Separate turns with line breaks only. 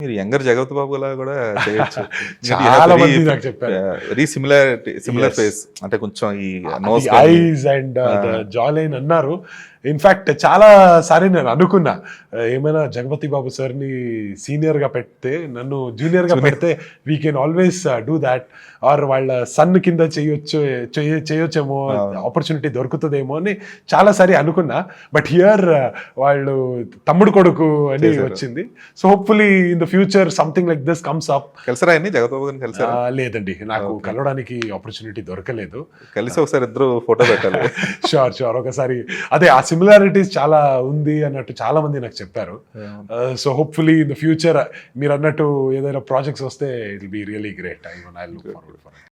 మీరు యంగర్ జగపతి బాబు లా కూడా చేయొచ్చు.
చాలా మంది నాకు చెప్పారు.
వెరీ సిమిలర్ ఫేస్, అంటే కొంచెం ఈ nose
eyes and jaw line అన్నారు. ఇన్ఫాక్ట్ చాలా సారి నేను అనుకున్నా, ఏమైనా జగపతి బాబు సార్ని సీనియర్ గా పెడితే, నన్ను జూనియర్ గా పెడితే we can always do that, or వాళ్ళ సన్ కింద చేయొచ్చేమో, ఆపర్చునిటీ దొరుకుతుందేమో అని చాలా సారి అనుకున్నా. బట్ హియర్ వాళ్ళు తమ్ముడు కొడుకు అని వచ్చింది. So hopefully in the future something like this comes up.
కలిసారా అండి జగపతి బాబు గారిని? కలిసారా?
లేదండి, నాకు కలవడానికి ఆపర్చునిటీ దొరకలేదు.
కలిసి ఒకసారి ఇద్దరు ఫోటో పెట్టాలి.
షూర్ ఒకసారి. అదే ఆ సిమిలారిటీస్ చాలా ఉంది అన్నట్టు చాలా మంది నాకు చెప్పారు. So hopefully in the future మీరు అన్నట్టు ఏదైనా ప్రాజెక్ట్స్ వస్తే it will be really great. I look forward for it.